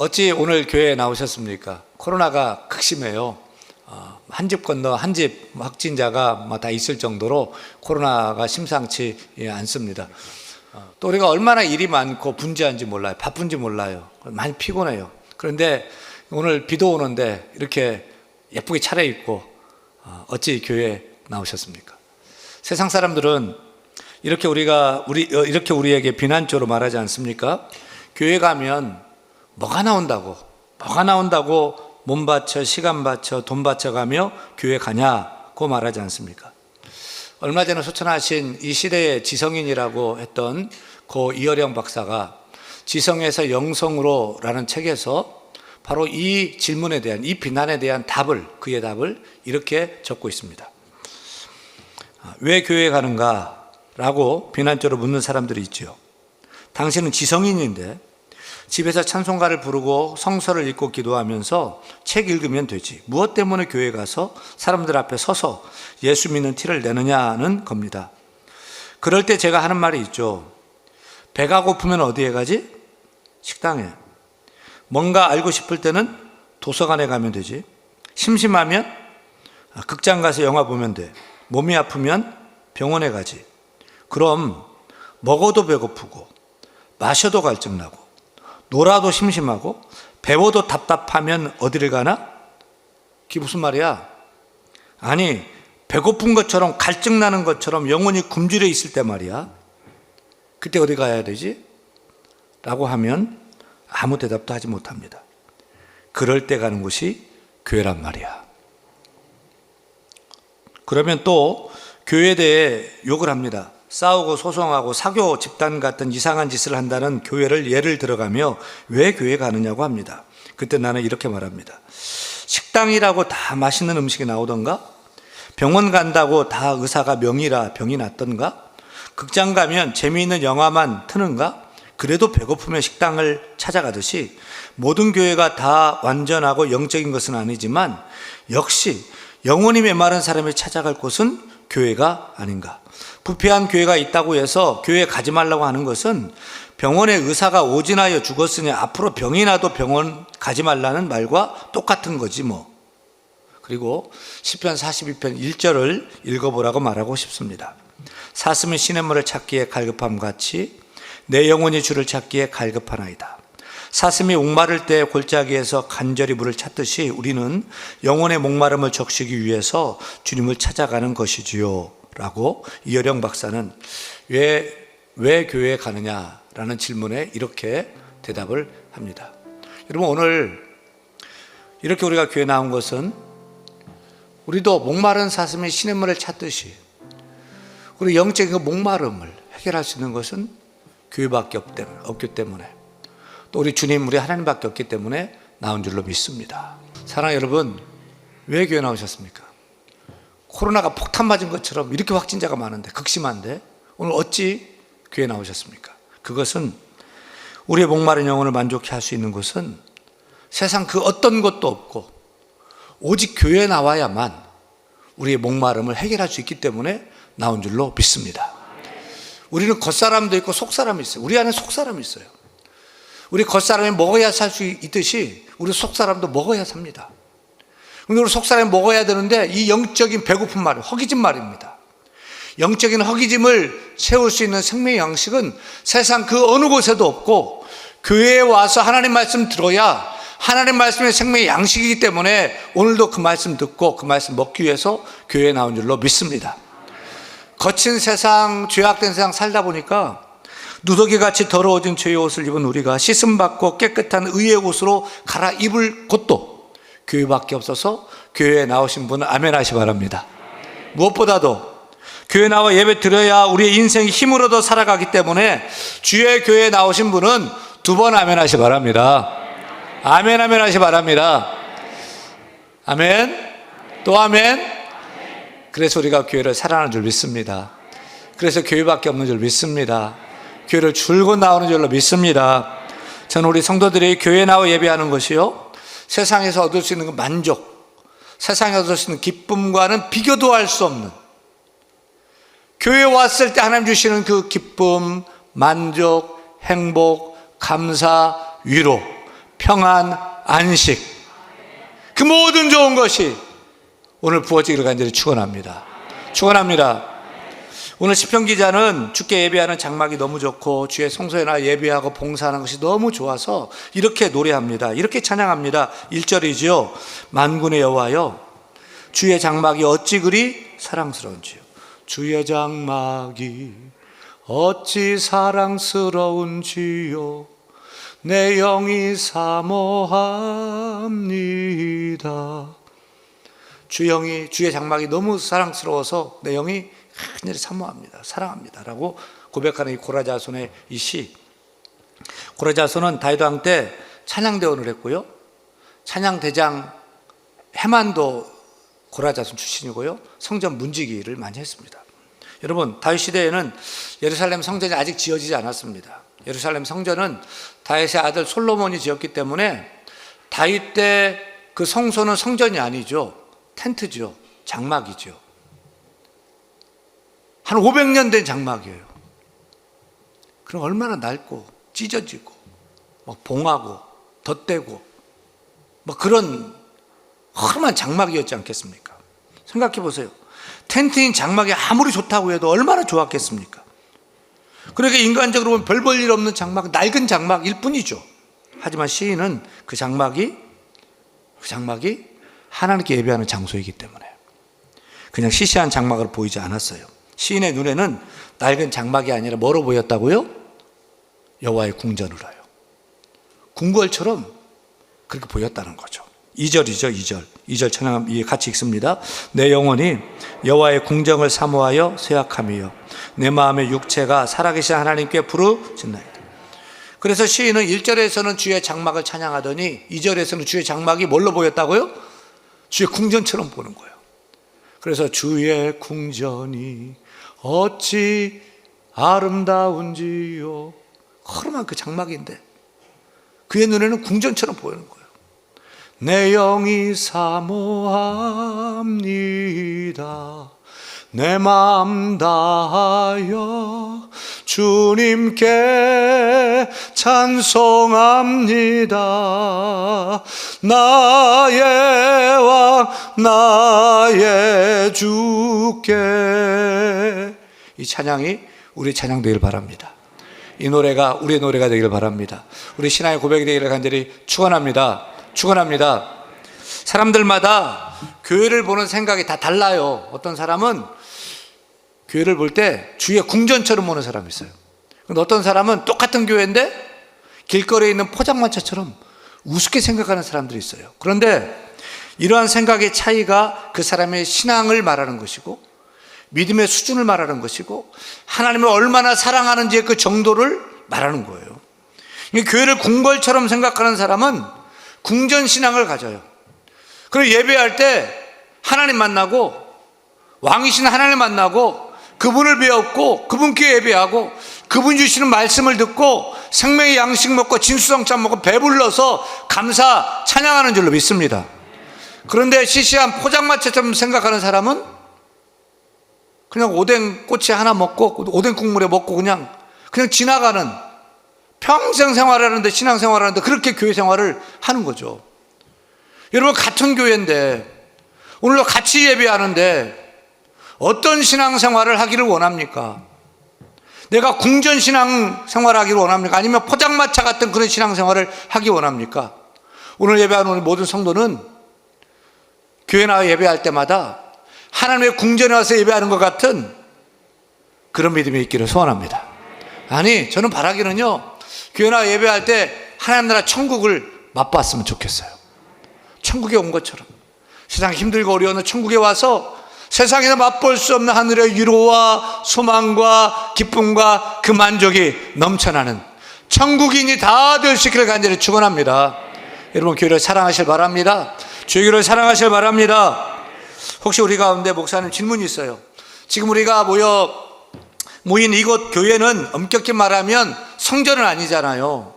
어찌 오늘 교회에 나오셨습니까? 코로나가 극심해요. 한 집 건너 한 집 확진자가 다 있을 정도로 코로나가 심상치 않습니다. 또 우리가 얼마나 일이 많고 분주한지 몰라요. 바쁜지 몰라요. 많이 피곤해요. 그런데 오늘 비도 오는데 이렇게 예쁘게 차려입고 어찌 교회에 나오셨습니까? 세상 사람들은 이렇게 우리에게 비난조로 말하지 않습니까? 교회 가면 뭐가 나온다고 몸 바쳐 시간 바쳐 돈 바쳐 가며 교회 가냐고 말하지 않습니까? 얼마 전에 소천하신 이 시대의 지성인이라고 했던 고 이어령 박사가 지성에서 영성으로 라는 책에서 바로 이 질문에 대한, 이 비난에 대한 그의 답을 이렇게 적고 있습니다. 왜 교회에 가는가? 라고 비난조로 묻는 사람들이 있죠. 당신은 지성인인데 집에서 찬송가를 부르고 성서를 읽고 기도하면서 책 읽으면 되지. 무엇 때문에 교회 가서 사람들 앞에 서서 예수 믿는 티를 내느냐는 겁니다. 그럴 때 제가 하는 말이 있죠. 배가 고프면 어디에 가지? 식당에. 뭔가 알고 싶을 때는 도서관에 가면 되지. 심심하면 극장 가서 영화 보면 돼. 몸이 아프면 병원에 가지. 그럼 먹어도 배고프고 마셔도 갈증나고 놀아도 심심하고 배워도 답답하면 어디를 가나? 그게 무슨 말이야? 아니, 배고픈 것처럼 갈증나는 것처럼 영혼이 굶주려 있을 때 말이야. 그때 어디 가야 되지? 라고 하면 아무 대답도 하지 못합니다. 그럴 때 가는 곳이 교회란 말이야. 그러면 또 교회에 대해 욕을 합니다. 싸우고 소송하고 사교 집단 같은 이상한 짓을 한다는 교회를 예를 들어가며 왜 교회 가느냐고 합니다. 그때 나는 이렇게 말합니다. 식당이라고 다 맛있는 음식이 나오던가? 병원 간다고 다 의사가 명의라 병이 낫던가? 극장 가면 재미있는 영화만 트는가? 그래도 배고프면 식당을 찾아가듯이 모든 교회가 다 완전하고 영적인 것은 아니지만 역시 영혼이 메마른 사람이 찾아갈 곳은 교회가 아닌가. 부패한 교회가 있다고 해서 교회에 가지 말라고 하는 것은 병원에 의사가 오진하여 죽었으니 앞으로 병이 나도 병원 가지 말라는 말과 똑같은 거지 뭐. 그리고 시편 42편 1절을 읽어보라고 말하고 싶습니다. 사슴이 시냇물을 찾기에 갈급함 같이 내 영혼이 주를 찾기에 갈급하나이다. 사슴이 목마를 때 골짜기에서 간절히 물을 찾듯이 우리는 영혼의 목마름을 적시기 위해서 주님을 찾아가는 것이지요. 라고 이어령 박사는 왜 교회에 가느냐라는 질문에 이렇게 대답을 합니다. 여러분, 오늘 이렇게 우리가 교회에 나온 것은 우리도 목마른 사슴이 시냇물을 찾듯이 우리 영적인 그 목마름을 해결할 수 있는 것은 교회밖에 없기 때문에 또 우리 주님, 우리 하나님밖에 없기 때문에 나온 줄로 믿습니다. 사랑하는 여러분, 왜 교회 나오셨습니까? 코로나가 폭탄 맞은 것처럼 이렇게 확진자가 많은데, 극심한데 오늘 어찌 교회에 나오셨습니까? 그것은 우리의 목마른 영혼을 만족해 할 수 있는 것은 세상 그 어떤 것도 없고 오직 교회에 나와야만 우리의 목마름을 해결할 수 있기 때문에 나온 줄로 믿습니다. 우리는 겉사람도 있고 속사람이 있어요. 우리 안에 속사람이 있어요. 우리 겉사람이 먹어야 살 수 있듯이 우리 속사람도 먹어야 삽니다. 근데 우리 속사람이 먹어야 되는데 이 영적인 배고픈 말, 허기짐 말입니다. 영적인 허기짐을 채울 수 있는 생명의 양식은 세상 그 어느 곳에도 없고 교회에 와서 하나님 말씀 들어야 하나님 말씀의 생명의 양식이기 때문에 오늘도 그 말씀 듣고 그 말씀 먹기 위해서 교회에 나온 줄로 믿습니다. 거친 세상, 죄악된 세상 살다 보니까 누더기같이 더러워진 죄의 옷을 입은 우리가 씻음받고 깨끗한 의의 옷으로 갈아입을 곳도 교회밖에 없어서 교회에 나오신 분은 아멘 하시 바랍니다. 무엇보다도 교회 나와 예배 드려야 우리의 인생이 힘을 얻어 살아가기 때문에 주의 교회에 나오신 분은 두 번 아멘 하시 바랍니다. 아멘 하시 바랍니다. 아멘, 또 아멘. 그래서 우리가 교회를 사랑하는 줄 믿습니다. 그래서 교회밖에 없는 줄 믿습니다. 교회를 줄곧 나오는 줄로 믿습니다. 저는 우리 성도들이 교회에 나와 예배하는 것이요, 세상에서 얻을 수 있는 그 만족, 세상에 얻을 수 있는 기쁨과는 비교도 할 수 없는, 교회에 왔을 때 하나님 주시는 그 기쁨, 만족, 행복, 감사, 위로, 평안, 안식, 그 모든 좋은 것이 오늘 부어지기를 간절히 축원합니다. 축원합니다. 오늘 시편 기자는 주께 예배하는 장막이 너무 좋고 주의 성소에 나 예배하고 봉사하는 것이 너무 좋아서 이렇게 노래합니다. 이렇게 찬양합니다. 1절이지요. 만군의 여호와여, 주의 장막이 어찌 그리 사랑스러운지요. 주의 장막이 어찌 사랑스러운지요. 내 영이 사모합니다. 주의 장막이 너무 사랑스러워서 내 영이 간절히 사모합니다. 사랑합니다. 라고 고백하는 이 고라자손의 이 시. 고라자손은 다윗 왕 때 찬양대원을 했고요. 찬양대장 해만도 고라자손 출신이고요. 성전 문지기를 많이 했습니다. 여러분, 다윗 시대에는 예루살렘 성전이 아직 지어지지 않았습니다. 예루살렘 성전은 다윗의 아들 솔로몬이 지었기 때문에 다윗 때 그 성소는 성전이 아니죠. 텐트죠. 장막이죠. 한 500년 된 장막이에요. 그럼 얼마나 낡고 찢어지고 막 봉하고 덧대고 막 그런 험한 장막이었지 않겠습니까? 생각해 보세요. 텐트인 장막이 아무리 좋다고 해도 얼마나 좋았겠습니까? 그러니까 인간적으로 보면 별 볼 일 없는 장막, 낡은 장막일 뿐이죠. 하지만 시인은 그 장막이 하나님께 예배하는 장소이기 때문에 그냥 시시한 장막으로 보이지 않았어요. 시인의 눈에는 낡은 장막이 아니라 뭐로 보였다고요? 여호와의 궁전으로요. 궁궐처럼 그렇게 보였다는 거죠. 2절이죠. 2절 찬양 같이 읽습니다. 내 영혼이 여호와의 궁정을 사모하여 쇠약함이요 내 마음의 육체가 살아계신 하나님께 부르짖나이다. 그래서 시인은 1절에서는 주의 장막을 찬양하더니 2절에서는 주의 장막이 뭘로 보였다고요? 주의 궁전처럼 보는 거예요. 그래서 주의 궁전이 어찌 아름다운지요. 허름한 그 장막인데 그의 눈에는 궁전처럼 보이는 거예요. 내 영이 사모합니다. 내 마음 다하여 주님께 찬송합니다. 나의 왕 나의 주께. 이 찬양이 우리 찬양 되길 바랍니다. 이 노래가 우리의 노래가 되길 바랍니다. 우리 신앙의 고백이 되기를 간절히 축원합니다. 축원합니다. 사람들마다 교회를 보는 생각이 다 달라요. 어떤 사람은 교회를 볼 때 주의 궁전처럼 보는 사람이 있어요. 근데 어떤 사람은 똑같은 교회인데 길거리에 있는 포장마차처럼 우습게 생각하는 사람들이 있어요. 그런데 이러한 생각의 차이가 그 사람의 신앙을 말하는 것이고 믿음의 수준을 말하는 것이고 하나님을 얼마나 사랑하는지의 그 정도를 말하는 거예요. 교회를 궁궐처럼 생각하는 사람은 궁전신앙을 가져요. 그리고 예배할 때 하나님 만나고 왕이신 하나님 만나고 그분을 배웠고 그분께 예배하고 그분 주시는 말씀을 듣고 생명의 양식 먹고 진수성찬 먹고 배불러서 감사 찬양하는 줄로 믿습니다. 그런데 시시한 포장마차처럼 생각하는 사람은 그냥 오뎅 꼬치 하나 먹고 오뎅 국물에 먹고 그냥 지나가는 평생 생활하는데 신앙생활하는데 그렇게 교회 생활을 하는 거죠. 여러분 같은 교회인데 오늘도 같이 예배하는데 어떤 신앙생활을 하기를 원합니까? 내가 궁전 신앙생활을 하기를 원합니까? 아니면 포장마차 같은 그런 신앙생활을 하기 원합니까? 오늘 예배하는 우리 모든 성도는 교회 나와 예배할 때마다 하나님의 궁전에 와서 예배하는 것 같은 그런 믿음이 있기를 소원합니다. 아니, 저는 바라기는요, 교회 나와 예배할 때 하나님 나라 천국을 맛봤으면 좋겠어요. 천국에 온 것처럼 세상 힘들고 어려운 천국에 와서 세상에서 맛볼 수 없는 하늘의 위로와 소망과 기쁨과 그 만족이 넘쳐나는 천국인이 다 될 수 있기를 간절히 축원합니다. 여러분 교회를 사랑하실 바랍니다. 주의 교회를 사랑하실 바랍니다. 혹시 우리 가운데 목사님 질문이 있어요. 지금 우리가 모인 이곳 교회는 엄격히 말하면 성전은 아니잖아요.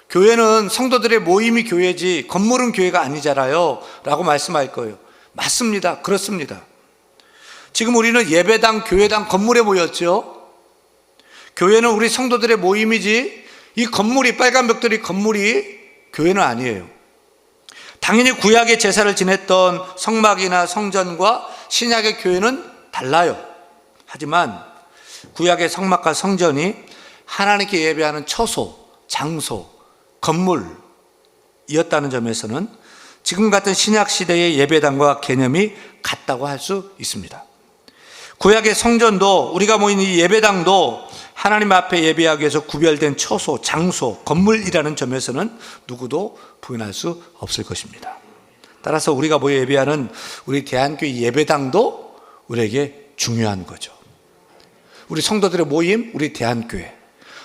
교회는 성도들의 모임이 교회지 건물은 교회가 아니잖아요 라고 말씀할 거예요. 맞습니다. 그렇습니다. 지금 우리는 예배당, 교회당, 건물에 모였죠. 교회는 우리 성도들의 모임이지 이 건물이, 빨간 벽돌이 건물이 교회는 아니에요. 당연히 구약의 제사를 지냈던 성막이나 성전과 신약의 교회는 달라요. 하지만 구약의 성막과 성전이 하나님께 예배하는 처소, 장소, 건물이었다는 점에서는 지금 같은 신약 시대의 예배당과 개념이 같다고 할 수 있습니다. 구약의 성전도, 우리가 모인 이 예배당도 하나님 앞에 예배하기 위해서 구별된 처소, 장소, 건물이라는 점에서는 누구도 부인할 수 없을 것입니다. 따라서 우리가 모여 예배하는 우리 대한교회 예배당도 우리에게 중요한 거죠. 우리 성도들의 모임, 우리 대한교회,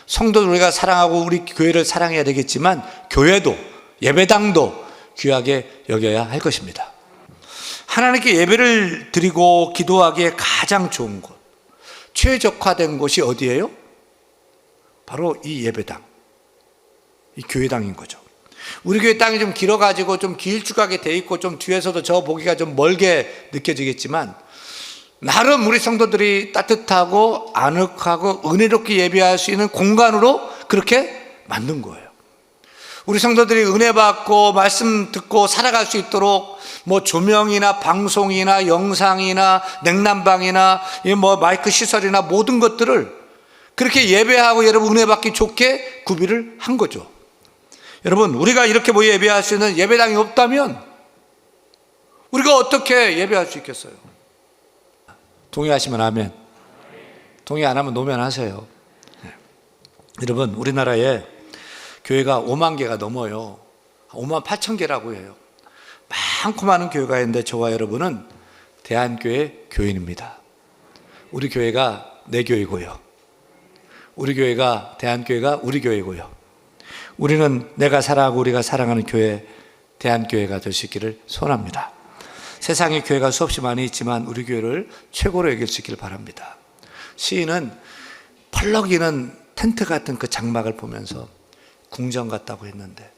성도들 우리가 사랑하고 우리 교회를 사랑해야 되겠지만 교회도, 예배당도 귀하게 여겨야 할 것입니다. 하나님께 예배를 드리고 기도하기에 가장 좋은 곳, 최적화된 곳이 어디예요? 바로 이 예배당, 이 교회당인 거죠. 우리 교회 땅이 좀 길어가지고 좀 길쭉하게 돼 있고 좀 뒤에서도 저 보기가 좀 멀게 느껴지겠지만 나름 우리 성도들이 따뜻하고 아늑하고 은혜롭게 예배할 수 있는 공간으로 그렇게 만든 거예요. 우리 성도들이 은혜 받고 말씀 듣고 살아갈 수 있도록 뭐 조명이나 방송이나 영상이나 냉난방이나 뭐 마이크 시설이나 모든 것들을 그렇게 예배하고 여러분 은혜 받기 좋게 구비를 한 거죠. 여러분, 우리가 이렇게 모여 예배할 수 있는 예배당이 없다면 우리가 어떻게 예배할 수 있겠어요? 동의하시면 아멘. 동의 안 하면 노면하세요. 네. 여러분, 우리나라에 교회가 5만 개가 넘어요. 5만 8천 개라고 해요. 많고 많은 교회가 있는데 저와 여러분은 대한교회 교인입니다. 우리 교회가 내 교회고요. 우리 교회가, 대한교회가 우리 교회고요. 우리는 내가 사랑하고 우리가 사랑하는 교회, 대한교회가 될 수 있기를 소원합니다. 세상에 교회가 수없이 많이 있지만 우리 교회를 최고로 여길 수 있기를 바랍니다. 시인은 펄럭이는 텐트 같은 그 장막을 보면서 궁전 같다고 했는데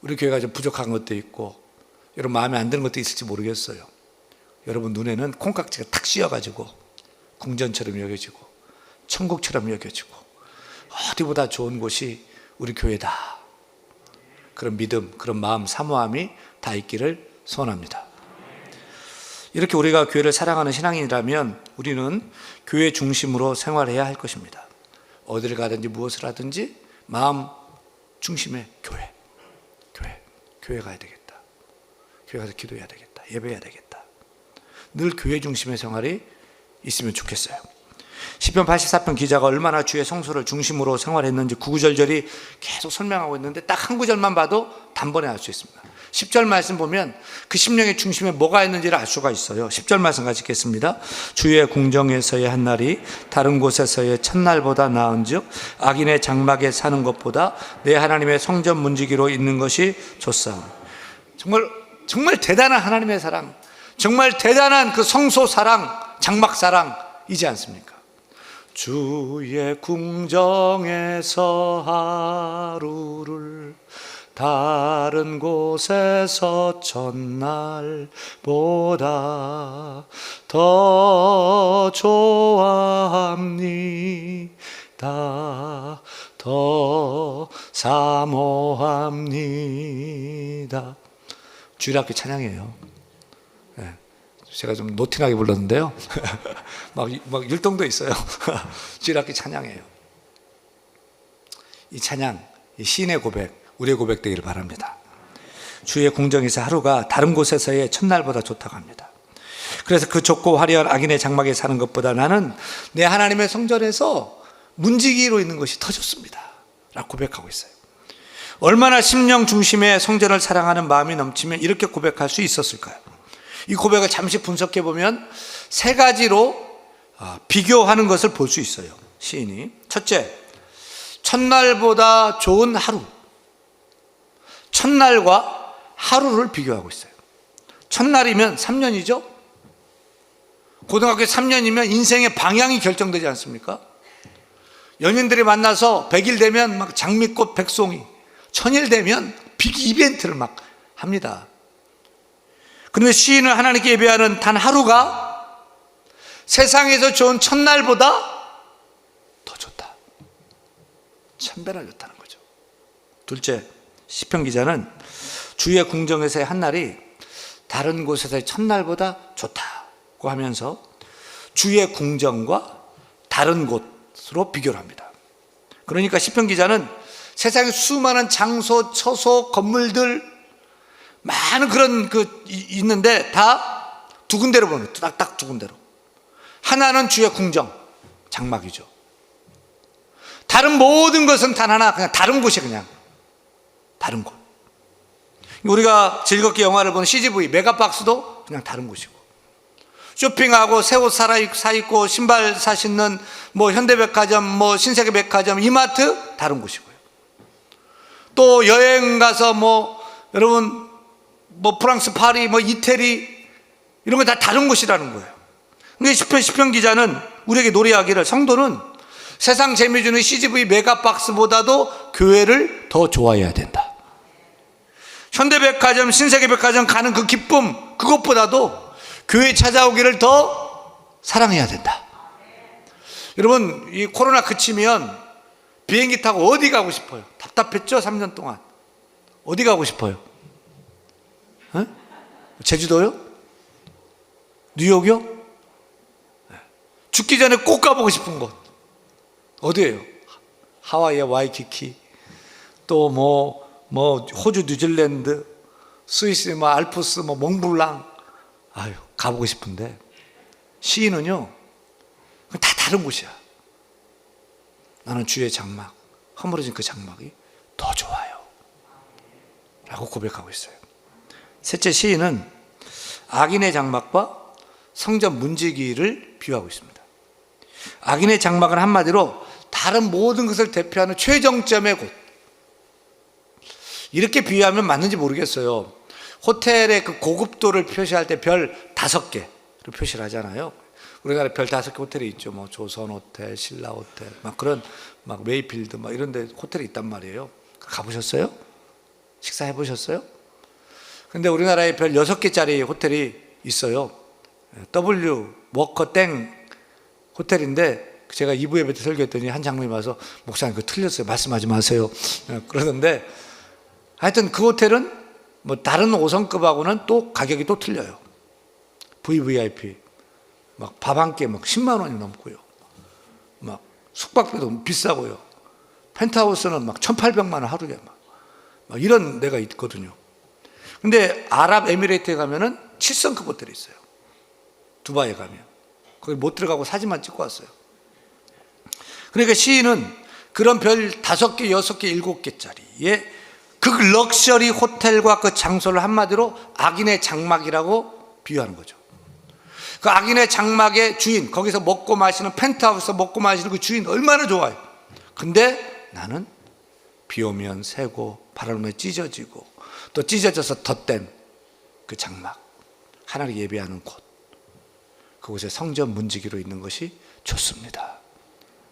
우리 교회가 좀 부족한 것도 있고 여러분 마음에 안 드는 것도 있을지 모르겠어요. 여러분 눈에는 콩깍지가 탁 씌어가지고 궁전처럼 여겨지고 천국처럼 여겨지고 어디보다 좋은 곳이 우리 교회다. 그런 믿음, 그런 마음, 사모함이 다 있기를 소원합니다. 이렇게 우리가 교회를 사랑하는 신앙인이라면 우리는 교회 중심으로 생활해야 할 것입니다. 어디를 가든지 무엇을 하든지 마음 중심의 교회 가야 되겠다. 교회 가서 기도해야 되겠다. 예배해야 되겠다. 늘 교회 중심의 생활이 있으면 좋겠어요. 시편 84편 기자가 얼마나 주의 성소를 중심으로 생활했는지 구구절절히 계속 설명하고 있는데 딱 한 구절만 봐도 단번에 알 수 있습니다. 10절 말씀 보면 그 심령의 중심에 뭐가 있는지를 알 수가 있어요. 10절 말씀 같이 읽겠습니다. 주의 궁정에서의 한 날이 다른 곳에서의 첫날보다 나은즉 악인의 장막에 사는 것보다 내 하나님의 성전 문지기로 있는 것이 좋사오니. 정말 대단한 하나님의 사랑, 정말 대단한 그 성소 사랑, 장막 사랑이지 않습니까? 주의 궁정에서 하루를 다른 곳에서 첫날보다 더 좋아합니다. 더 사모합니다. 주일학교 찬양이에요. 네. 제가 좀 노팅하게 불렀는데요. 막 율동도 있어요. 주일학교 찬양이에요. 이 찬양, 이 시인의 고백, 우리의 고백되기를 바랍니다. 주의 궁정에서 하루가 다른 곳에서의 첫날보다 좋다고 합니다. 그래서 그 좁고 화려한 악인의 장막에 사는 것보다 나는 내 하나님의 성전에서 문지기로 있는 것이 더 좋습니다 라고 고백하고 있어요. 얼마나 심령 중심의 성전을 사랑하는 마음이 넘치면 이렇게 고백할 수 있었을까요? 이 고백을 잠시 분석해 보면 세 가지로 비교하는 것을 볼 수 있어요. 시인이 첫째, 첫날보다 좋은 하루. 첫날과 하루를 비교하고 있어요. 첫날이면 3년이죠. 고등학교 3년이면 인생의 방향이 결정되지 않습니까? 연인들이 만나서 100일 되면 막 장미꽃 백송이, 1000일 되면 빅 이벤트를 막 합니다. 그런데 시인은 하나님께 예배하는 단 하루가 세상에서 좋은 첫날보다 더 좋다. 천배나 좋다는 거죠. 둘째, 시편 기자는 주의 궁정에서의 한 날이 다른 곳에서의 첫날보다 좋다고 하면서 주의 궁정과 다른 곳으로 비교를 합니다. 그러니까 시편 기자는 세상에 수많은 장소, 처소, 건물들 많은 그런 있는데 다 두 군데로 보는 거예요. 딱 두 군데로. 하나는 주의 궁정, 장막이죠. 다른 모든 것은 단 하나, 그냥 다른 곳이 그냥 다른 곳. 우리가 즐겁게 영화를 보는 CGV, 메가박스도 그냥 다른 곳이고, 쇼핑하고 새 옷 사 입고 신발 사 신는 뭐 현대백화점, 뭐 신세계백화점, 이마트 다른 곳이고요. 또 여행 가서 뭐 여러분 뭐 프랑스 파리, 뭐 이태리 이런 거 다 다른 곳이라는 거예요. 근데 시편 기자는 우리에게 노래하기를, 성도는 세상 재미 주는 CGV 메가박스보다도 교회를 더 좋아해야 된다. 현대백화점, 신세계백화점 가는 그 기쁨, 그것보다도 교회 찾아오기를 더 사랑해야 된다. 여러분, 이 코로나 그치면 비행기 타고 어디 가고 싶어요? 답답했죠? 3년 동안. 어디 가고 싶어요? 에? 제주도요? 뉴욕이요? 죽기 전에 꼭 가보고 싶은 곳 어디예요? 하와이의 와이키키, 또 뭐 호주, 뉴질랜드, 스위스, 뭐 알프스, 뭐 몽블랑, 아유 가보고 싶은데, 시인은요 다 다른 곳이야. 나는 주의 장막, 허물어진 그 장막이 더 좋아요 라고 고백하고 있어요. 셋째, 시인은 악인의 장막과 성전 문지기를 비유하고 있습니다. 악인의 장막은 한마디로 다른 모든 것을 대표하는 최정점의 곳, 이렇게 비유하면 맞는지 모르겠어요. 호텔의 그 고급도를 표시할 때 별 5개로 표시를 하잖아요. 우리나라에 별 5개 호텔이 있죠. 뭐 조선호텔, 신라호텔, 막 그런 막 웨이필드 막 이런 데 호텔이 있단 말이에요. 가보셨어요? 식사해 보셨어요? 근데 우리나라에 별 6개짜리 호텔이 있어요. W 워커 땡 호텔인데, 제가 2부 예배 때 설교했더니 한 장로님 와서, 목사님 그거 틀렸어요, 말씀하지 마세요 그러는데, 하여튼 그 호텔은 뭐 다른 5성급하고는 또 가격이 또 틀려요. VVIP 막 밥 한 끼에 막 10만 원이 넘고요, 막 숙박비도 비싸고요, 펜트하우스는 막 1,800만 원 하루에 막 이런 데가 있거든요. 근데 아랍에미레이트에 가면은 7성급 호텔이 있어요. 두바이에 가면 거기 못 들어가고 사진만 찍고 왔어요. 그러니까 시인은 그런 별 5개, 6개, 7개짜리의 그 럭셔리 호텔과 그 장소를 한마디로 악인의 장막이라고 비유하는 거죠. 그 악인의 장막의 주인, 거기서 먹고 마시는, 펜트하우스 먹고 마시는 그 주인 얼마나 좋아요. 근데 나는 비 오면 새고 바람에 찢어지고 또 찢어져서 덧댄 그 장막, 하나님 예배하는 곳, 그곳에 성전 문지기로 있는 것이 좋습니다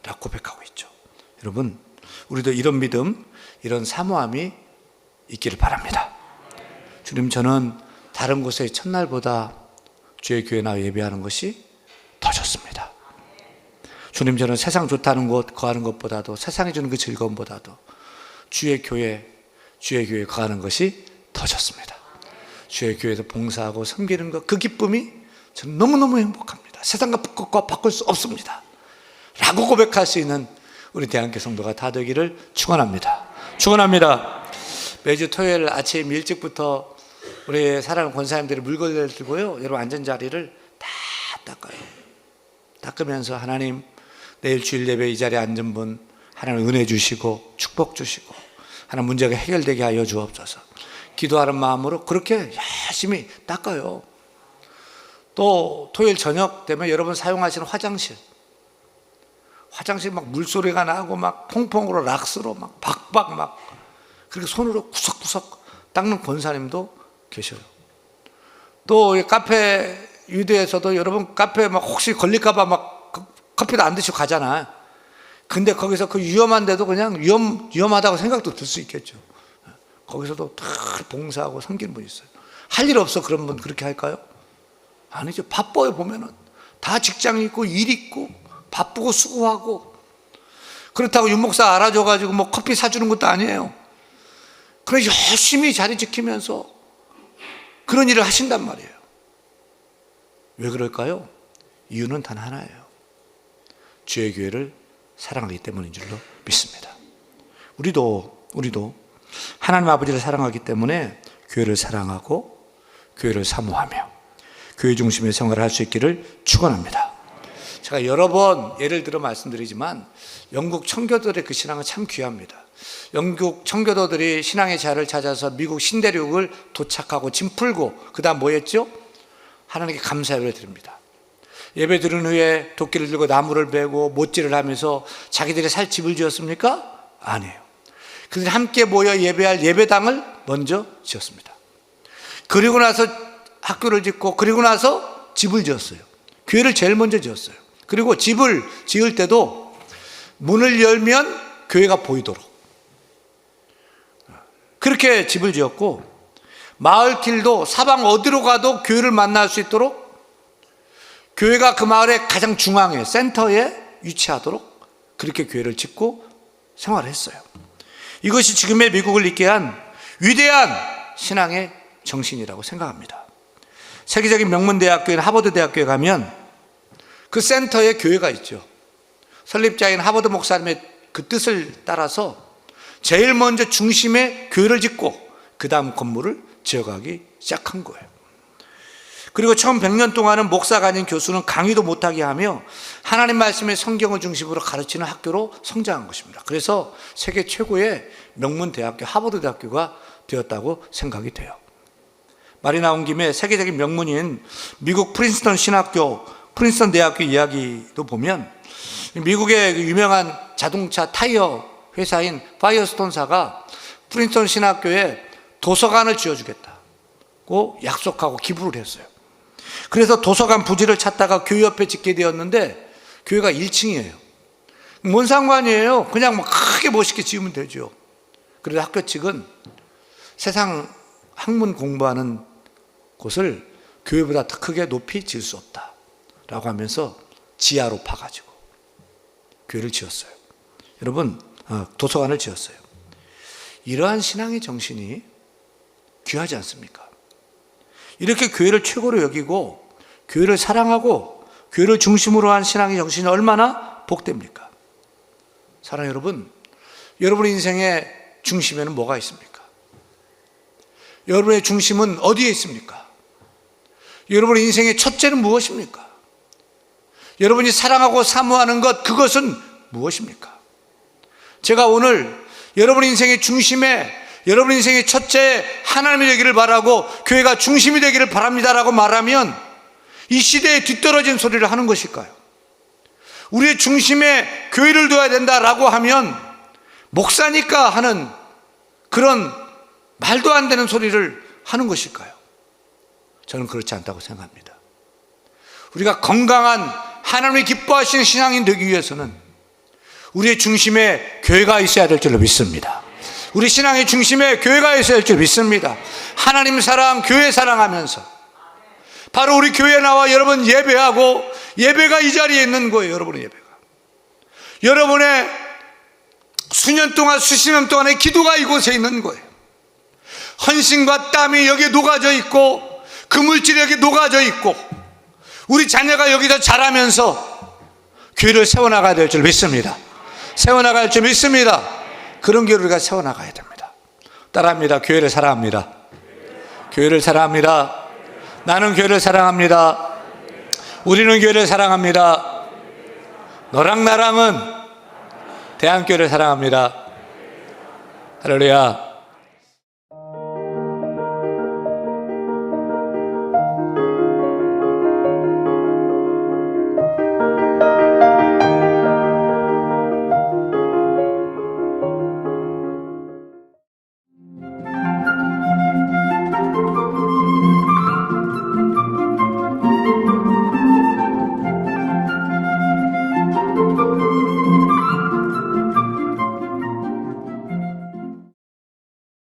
라고 고백하고 있죠. 여러분, 우리도 이런 믿음, 이런 사모함이 있기를 바랍니다. 주님, 저는 다른 곳의 첫날보다 주의 교회 나와 예배하는 것이 더 좋습니다. 주님, 저는 세상 좋다는 곳 거하는 것보다도, 세상이 주는 그 즐거움보다도 주의 교회에 거하는 것이 더 좋습니다. 주의 교회에서 봉사하고 섬기는 것, 그 기쁨이 저는 너무너무 행복합니다. 세상과 바꿀 수 없습니다 라고 고백할 수 있는 우리 대한교회 성도가 다 되기를 축원합니다. 매주 토요일 아침 일찍부터 우리 사랑하는 권사님들이 물건을 들고요, 여러분 앉은 자리를 다 닦아요. 닦으면서, 하나님, 내일 주일 예배 이 자리에 앉은 분 하나님 은혜 주시고 축복 주시고 하나님 문제가 해결되게 하여 주옵소서, 기도하는 마음으로 그렇게 열심히 닦아요. 또 토요일 저녁 되면 여러분 사용하시는 화장실 막 물소리가 나고 막 퐁퐁으로 락스로 막 박박 막 그렇게 손으로 구석구석 닦는 권사님도 계셔요. 또 카페 유대에서도 여러분 카페 막 혹시 걸릴까봐 막 커피도 안 드시고 가잖아요. 근데 거기서 그 위험한데도 그냥 위험하다고 생각도 들 수 있겠죠. 거기서도 다 봉사하고 섬기는 분이 있어요. 할 일 없어 그런 분 그렇게 할까요? 아니죠. 바빠요. 보면은 다 직장 있고 일 있고 바쁘고 수고하고, 그렇다고 윤목사 알아줘가지고 뭐 커피 사주는 것도 아니에요. 그래서 열심히 자리 지키면서 그런 일을 하신단 말이에요. 왜 그럴까요? 이유는 단 하나예요. 주의 교회를 사랑하기 때문인 줄로 믿습니다. 우리도 하나님 아버지를 사랑하기 때문에 교회를 사랑하고 교회를 사모하며 교회 중심의 생활을 할 수 있기를 축원합니다. 제가 여러 번 예를 들어 말씀드리지만 영국 청교도들의 그 신앙은 참 귀합니다. 영국 청교도들이 신앙의 자를 찾아서 미국 신대륙을 도착하고 짐 풀고 그 다음 뭐 했죠? 하나님께 감사 예배를 드립니다. 예배 드린 후에 도끼를 들고 나무를 베고 못질을 하면서 자기들이 살 집을 지었습니까? 아니에요. 그들이 함께 모여 예배할 예배당을 먼저 지었습니다. 그리고 나서 학교를 짓고 그리고 나서 집을 지었어요. 교회를 제일 먼저 지었어요. 그리고 집을 지을 때도 문을 열면 교회가 보이도록 그렇게 집을 지었고, 마을길도 사방 어디로 가도 교회를 만날 수 있도록 교회가 그 마을의 가장 중앙에 센터에 위치하도록 그렇게 교회를 짓고 생활을 했어요. 이것이 지금의 미국을 있게 한 위대한 신앙의 정신이라고 생각합니다. 세계적인 명문대학교인 하버드 대학교에 가면 그 센터에 교회가 있죠. 설립자인 하버드 목사님의 그 뜻을 따라서 제일 먼저 중심에 교회를 짓고 그 다음 건물을 지어가기 시작한 거예요. 그리고 처음 100년 동안은 목사가 아닌 교수는 강의도 못하게 하며 하나님 말씀의 성경을 중심으로 가르치는 학교로 성장한 것입니다. 그래서 세계 최고의 명문대학교 하버드 대학교가 되었다고 생각이 돼요. 말이 나온 김에 세계적인 명문인 미국 프린스턴 신학교, 프린스턴 대학교 이야기도 보면 미국의 유명한 자동차 타이어 회사인 파이어스톤사가 프린스턴 신학교에 도서관을 지어주겠다고 약속하고 기부를 했어요. 그래서 도서관 부지를 찾다가 교회 옆에 짓게 되었는데 교회가 1층이에요. 뭔 상관이에요? 그냥 뭐 크게 멋있게 지으면 되죠. 그래서 학교 측은 세상 학문 공부하는 곳을 교회보다 더 크게 높이 지을 수 없다라고 하면서 지하로 파가지고 교회를 지었어요. 여러분, 도서관을 지었어요. 이러한 신앙의 정신이 귀하지 않습니까? 이렇게 교회를 최고로 여기고 교회를 사랑하고 교회를 중심으로 한 신앙의 정신이 얼마나 복됩니까? 사랑하는 여러분, 여러분의 인생의 중심에는 뭐가 있습니까? 여러분의 중심은 어디에 있습니까? 여러분의 인생의 첫째는 무엇입니까? 여러분이 사랑하고 사모하는 것, 그것은 무엇입니까? 제가 오늘 여러분 인생의 중심에, 여러분 인생의 첫째 하나님이 되기를 바라고 교회가 중심이 되기를 바랍니다라고 말하면 이 시대에 뒤떨어진 소리를 하는 것일까요? 우리의 중심에 교회를 둬야 된다라고 하면 목사니까 하는 그런 말도 안 되는 소리를 하는 것일까요? 저는 그렇지 않다고 생각합니다. 우리가 건강한 하나님이 기뻐하시는 신앙인 되기 위해서는 우리의 중심에 교회가 있어야 될 줄로 믿습니다. 우리 신앙의 중심에 교회가 있어야 될 줄 믿습니다. 하나님 사랑, 교회 사랑하면서 바로 우리 교회에 나와 여러분 예배하고 예배가 이 자리에 있는 거예요. 여러분의 예배가. 여러분의 수년 동안 수십 년 동안의 기도가 이곳에 있는 거예요. 헌신과 땀이 여기에 녹아져 있고 그 물질이 여기 녹아져 있고 우리 자녀가 여기서 자라면서 교회를 세워나가야 될 줄 믿습니다. 세워나갈 줄 믿습니다. 그런 교회를 우리가 세워나가야 됩니다. 따라합니다. 교회를 사랑합니다. 교회를 사랑합니다. 나는 교회를 사랑합니다. 우리는 교회를 사랑합니다. 너랑 나랑은 대한교회를 사랑합니다. 할렐루야.